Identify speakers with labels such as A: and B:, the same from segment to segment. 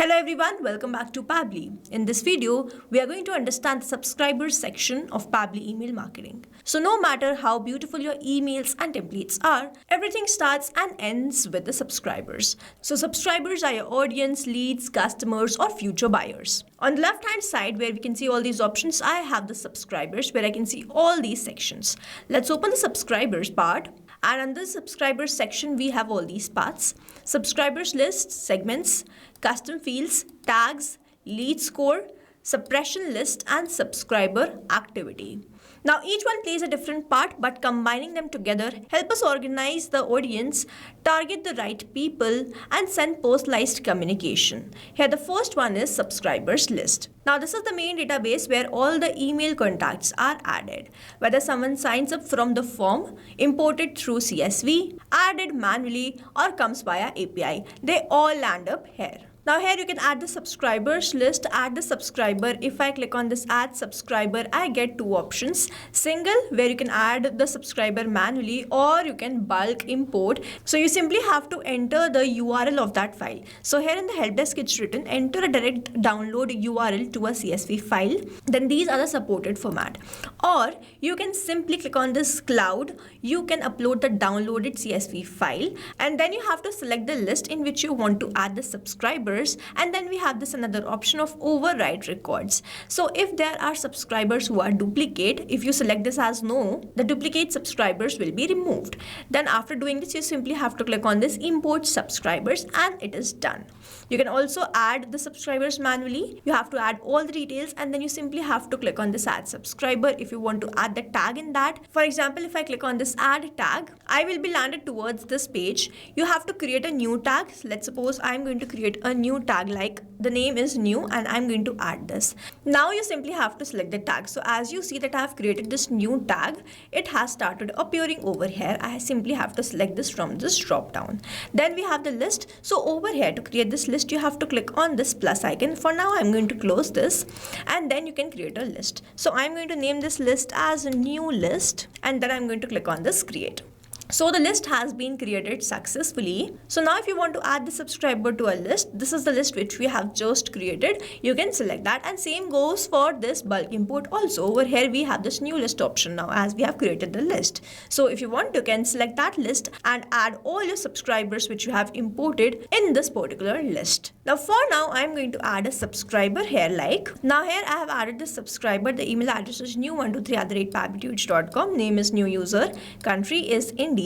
A: Hello everyone, welcome back to Pabbly. In this video, we are going to understand the subscribers section of Pabbly email marketing. So no matter how beautiful your emails and templates are, everything starts and ends with the subscribers. So subscribers are your audience, leads, customers or future buyers. On the left hand side where we can see all these options, I have the subscribers where I can see all these sections. Let's open the subscribers part. And under the subscribers section, we have all these parts: subscribers list, segments, custom fields, tags, lead score, suppression list, and subscriber activity. Now each one plays a different part, but combining them together help us organize the audience, target the right people, and send personalized communication. Here the first one is subscribers list. Now this is the main database where all the email contacts are added. Whether someone signs up from the form, imported through CSV, added manually, or comes via API, they all land up here. Now here you can add the subscribers list, add the subscriber. If I click on this add subscriber, I get two options: single, where you can add the subscriber manually, or you can bulk import. So you simply have to enter the URL of that file. So here in the help desk it's written, enter a direct download URL to a CSV file. Then these are the supported format. Or you can simply click on this cloud, you can upload the downloaded CSV file, and then you have to select the list in which you want to add the subscribers. And then we have this another option of override records. So if there are subscribers who are duplicate, if you select this as no, the duplicate subscribers will be removed. Then after doing this, you simply have to click on this import subscribers and it is done. You can also add the subscribers manually. You have to add all the details and then you simply have to click on this add subscriber if you want to add the tag in that. For example, if I click on this add tag, I will be landed towards this page. You have to create a new tag. Let's suppose I'm going to create a new tag, like the name is new, and I'm going to add this. Now you simply have to select the tag. So as you see that I have created this new tag, it has started appearing over here. I simply have to select this from this drop down. Then we have the list. So over here to create this list, you have to click on this plus icon. For now I'm going to close this and then you can create a list. So I'm going to name this list as a new list and then I'm going to click on this create. So the list has been created successfully. So now if you want to add the subscriber to a list, this is the list which we have just created. You can select that, and same goes for this bulk import also. Over here we have this new list option now as we have created the list. So if you want, you can select that list and add all your subscribers which you have imported in this particular list. Now for now I'm going to add a subscriber here. Now here I have added the subscriber. The email address is new123@pabblytudes.com. Name is new user. Country is India.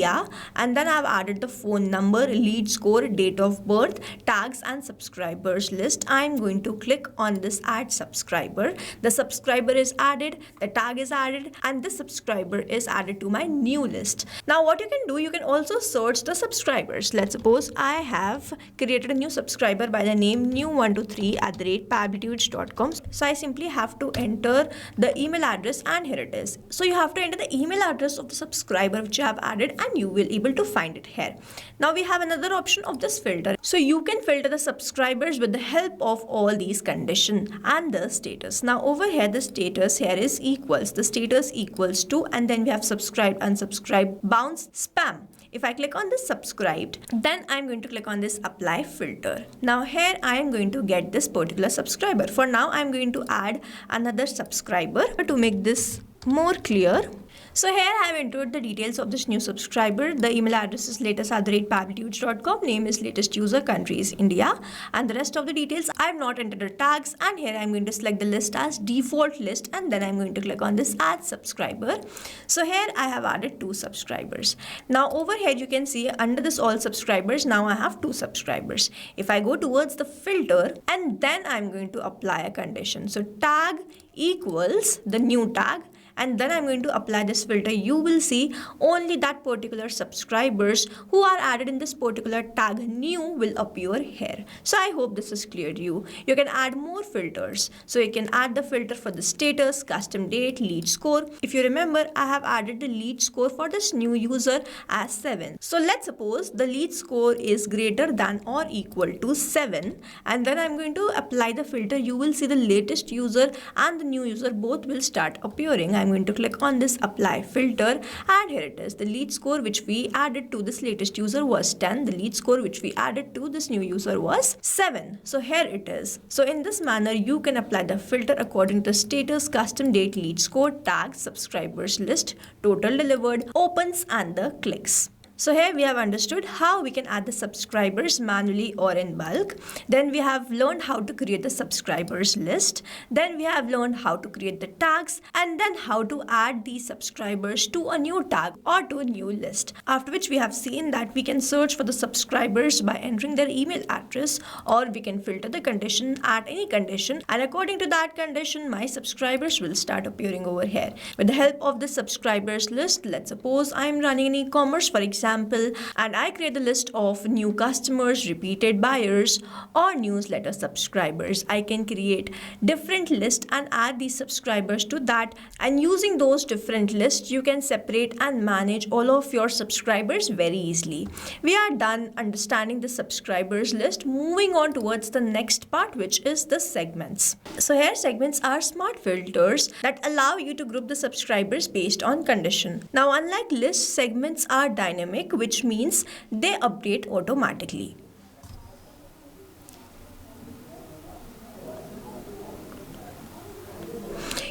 A: And then I've added the phone number, lead score, date of birth, tags and subscribers list. I'm going to click on this add subscriber. The subscriber is added, the tag is added, and the subscriber is added to my new list. Now what you can do, you can also search the subscribers. Let's suppose I have created a new subscriber by the name new123@pabblytudes.com. So I simply have to enter the email address and here it is. So you have to enter the email address of the subscriber which you have added and you will able to find it here. Now we have another option of this filter. So you can filter the subscribers with the help of all these conditions and the status. Now over here the status here is equals. The status equals to, and then we have subscribed, unsubscribed, bounce, spam. If I click on this subscribed, then I'm going to click on this apply filter. Now here I am going to get this particular subscriber. For now I'm going to add another subscriber to make this more clear. So here I have entered the details of this new subscriber. The email address is latest@pabblytudes.com. Name is latest user. Country is India. And the rest of the details I have not entered the tags. And here I am going to select the list as default list. And then I am going to click on this add subscriber. So here I have added two subscribers. Now over here you can see under this all subscribers, now I have two subscribers. If I go towards the filter and then I am going to apply a condition. So tag equals the new tag. And then I'm going to apply this filter. You will see only that particular subscribers who are added in this particular tag new will appear here. So I hope this is clear to you. You can add more filters. So you can add the filter for the status, custom date, lead score. If you remember, I have added the lead score for this new user as 7. So let's suppose the lead score is greater than or equal to 7. And then I'm going to apply the filter. You will see the latest user and the new user both will start appearing. I'm I'm going to click on this apply filter, and here it is. The lead score which we added to this latest user was 10. The lead score which we added to this new user was 7. So here it is. So in this manner, you can apply the filter according to status, custom date, lead score, tags, subscribers list, total delivered, opens, and the clicks. So here we have understood how we can add the subscribers manually or in bulk. Then we have learned how to create the subscribers list. Then we have learned how to create the tags, and then how to add these subscribers to a new tag or to a new list. After which we have seen that we can search for the subscribers by entering their email address, or we can filter the condition at any condition, and according to that condition, my subscribers will start appearing over here. With the help of the subscribers list, let's suppose I'm running an e-commerce, for example, and I create the list of new customers, repeated buyers, or newsletter subscribers. I can create different lists and add these subscribers to that, and using those different lists, you can separate and manage all of your subscribers very easily. We are done understanding the subscribers list. Moving on towards the next part, which is the segments. So here segments are smart filters that allow you to group the subscribers based on condition. Now, unlike lists, segments are dynamic, which means they update automatically.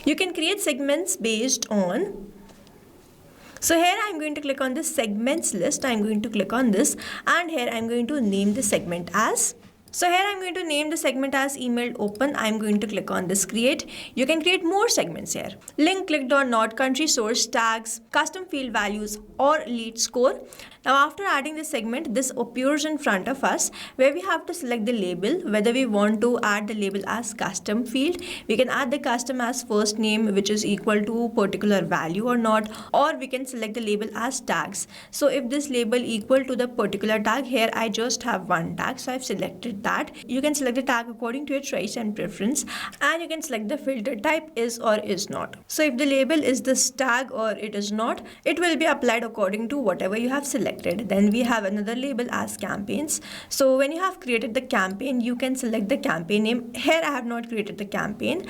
A: You can create segments based on. So here I'm going to click on this segments list. I'm going to click on this, and here I'm going to name the segment as. So here I'm going to name the segment as email open. I'm going to click on this create. You can create more segments here. Link, clicked or not, country source, tags, custom field values, or lead score. Now after adding this segment, this appears in front of us where we have to select the label, whether we want to add the label as custom field. We can add the custom as first name, which is equal to particular value or not, or we can select the label as tags. So if this label equal to the particular tag, here I just have one tag, so I've selected that. You can select the tag according to your choice and preference, and you can select the filter type is or is not. So if the label is this tag or it is not, it will be applied according to whatever you have selected. Then we have another label as campaigns. So when you have created the campaign, you can select the campaign name. Here I have not created the campaign.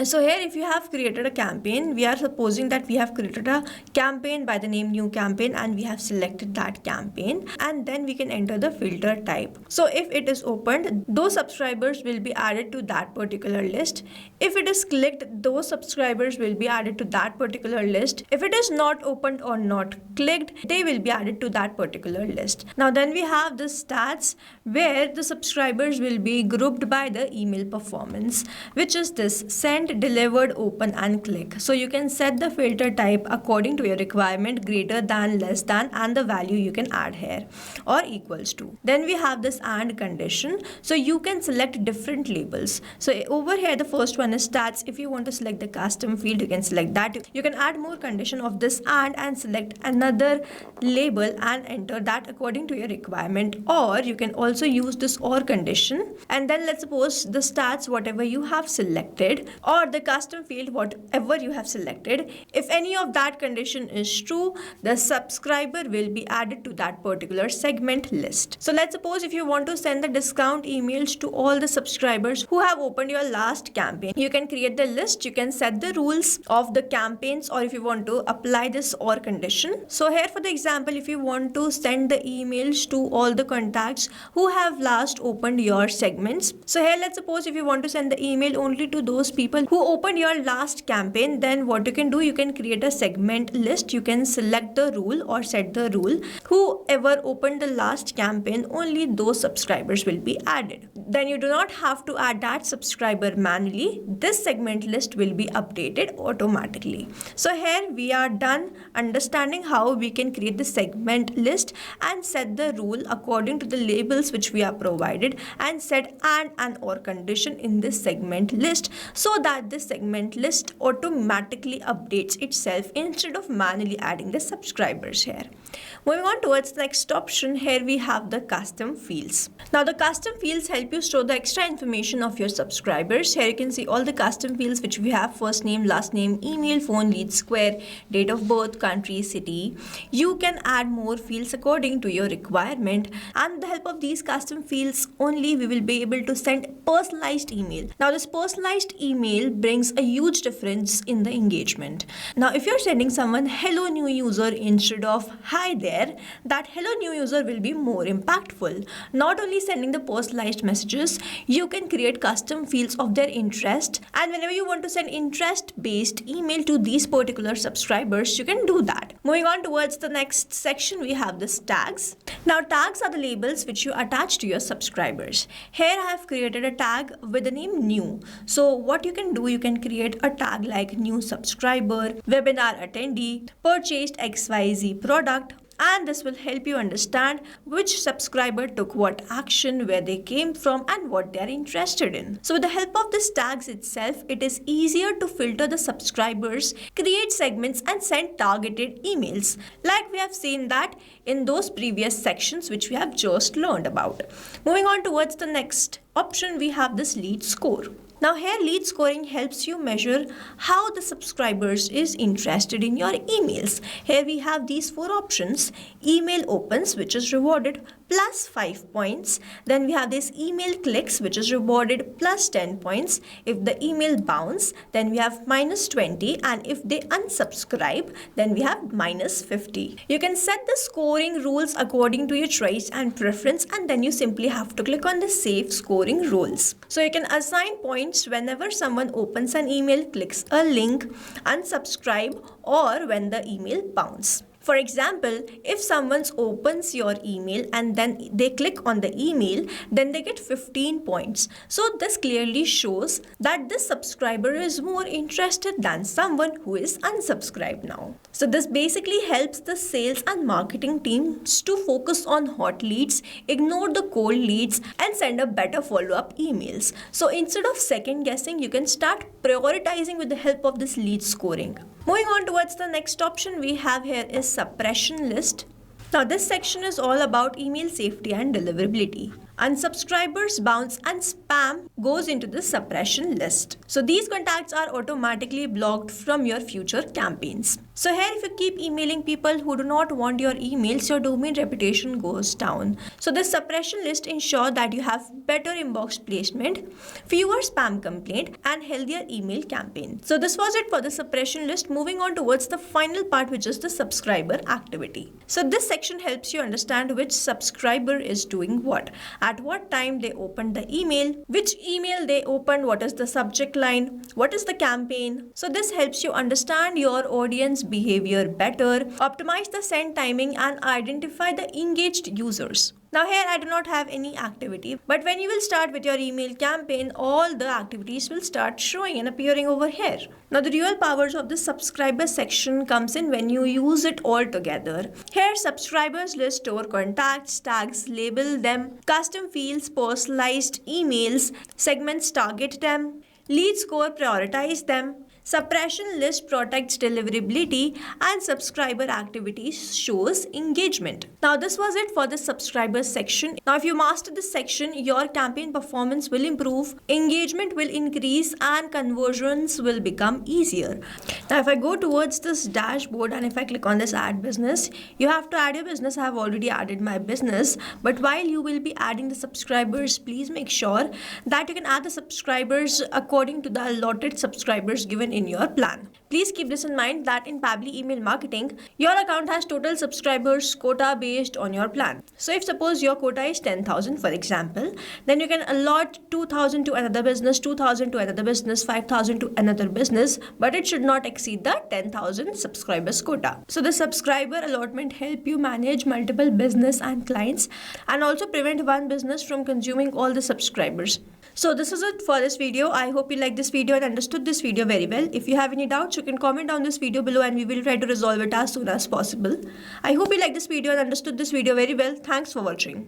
A: So here if you have created a campaign, we are supposing that we have created a campaign by the name new campaign, and we have selected that campaign, and then we can enter the filter type. So if it is opened, those subscribers will be added to that particular list. If it is clicked, those subscribers will be added to that particular list. If it is not opened or not clicked, they will be added to that particular list. Now then we have the stats where the subscribers will be grouped by the email performance, which is this sent, delivered, open, and click. So you can set the filter type according to your requirement, greater than, less than, and the value you can add here, or equals to. Then we have this and condition. So you can select different labels. So over here the first one is stats. If you want to select the custom field, you can select that. You can add more condition of this and select another label and enter that according to your requirement, or you can also use this or condition, and then let's suppose the stats whatever you have selected, or the custom field whatever you have selected, if any of that condition is true, the subscriber will be added to that particular segment list. So let's suppose if you want to send the discount emails to all the subscribers who have opened your last campaign, you can create the list, you can set the rules of the campaigns, or if you want to apply this or condition. So here for the example, if you want to send the emails to all the contacts who have last opened your segments, so here let's suppose if you want to send the email only to those people who opened your last campaign, then what you can do, you can create a segment list. You can select the rule or set the rule, whoever opened the last campaign, only those subscribers will be added. Then you do not have to add that subscriber manually. This segment list will be updated automatically. So here we are done understanding how we can create the segment list and set the rule according to the labels which we are provided, and set and or condition in this segment list, so that this segment list automatically updates itself instead of manually adding the subscribers here. Moving on towards the next option, here we have the custom fields. Now the custom fields help you store the extra information of your subscribers. Here you can see all the custom fields which we have: first name, last name, email, phone, lead, square, date of birth, country, city. You can add more fields according to your requirement, and with the help of these custom fields only we will be able to send personalized email. Now this personalized email brings a huge difference in the engagement. Now if you're sending someone hello new user instead of hi there, that hello new user will be more impactful. Not only sending the personalized messages, you can create custom fields of their interest, and whenever you want to send interest based email to these particular subscribers, you can do that. Moving on towards the next section, we have this tags. Now tags are the labels which you attach to your subscribers. Here I have created a tag with the name new. So what you can do, you can create a tag like new subscriber, webinar attendee, purchased XYZ product, and this will help you understand which subscriber took what action, where they came from, and what they are interested in. So with the help of these tags itself, it is easier to filter the subscribers, create segments, and send targeted emails, like we have seen that in those previous sections which we have just learned about. Moving on towards the next option, we have this lead score. Now here lead scoring helps you measure how the subscribers is interested in your emails. Here we have these 4 options. Email opens, which is rewarded plus 5 points. Then we have this email clicks, which is rewarded plus 10 points. If the email bounce, then we have minus 20, and if they unsubscribe, then we have minus 50. You can set the scoring rules according to your choice and preference, and then you simply have to click on the save scoring rules. So you can assign points whenever someone opens an email, clicks a link, unsubscribe, or when the email bounce. For example, if someone opens your email and then they click on the email, then they get 15 points. So this clearly shows that this subscriber is more interested than someone who is unsubscribed now. So this basically helps the sales and marketing teams to focus on hot leads, ignore the cold leads, and send a better follow-up emails. So instead of second guessing, you can start prioritizing with the help of this lead scoring. Moving on towards the next option we have here is suppression list. Now this section is all about email safety and deliverability. Unsubscribers, bounce, and spam goes into the suppression list. So these contacts are automatically blocked from your future campaigns. So here if you keep emailing people who do not want your emails, your domain reputation goes down. So this suppression list ensures that you have better inbox placement, fewer spam complaint, and healthier email campaign. So this was it for the suppression list. Moving on towards the final part, which is the subscriber activity. So this section helps you understand which subscriber is doing what, at what time they opened the email, which email they opened, what is the subject line, what is the campaign. So this helps you understand your audience behavior better, optimize the send timing, and identify the engaged users. Now here I do not have any activity, but when you will start with your email campaign, all the activities will start showing and appearing over here. Now the real powers of the subscriber section comes in when you use it all together. Here subscribers list store contacts, tags label them, custom fields, personalized emails, segments target them, lead score prioritize them, suppression list protects deliverability, and subscriber activities shows engagement. Now this was it for the subscriber section. Now if you master this section, your campaign performance will improve, engagement will increase, and conversions will become easier. Now if I go towards this dashboard and if I click on this add business, you have to add your business. I have already added my business, but while you will be adding the subscribers, please make sure that you can add the subscribers according to the allotted subscribers given in your plan. Please keep this in mind that in Pabbly email marketing, your account has total subscribers quota based on your plan. So if suppose your quota is 10,000 for example, then you can allot 2,000 to another business, 2,000 to another business, 5,000 to another business, but it should not exceed the 10,000 subscribers quota. So the subscriber allotment help you manage multiple business and clients and also prevent one business from consuming all the subscribers. So this is it for this video. I hope you liked this video and understood this video very well. If you have any doubts, you can comment down this video below and we will try to resolve it as soon as possible. I hope you liked this video and understood this video very well. Thanks for watching.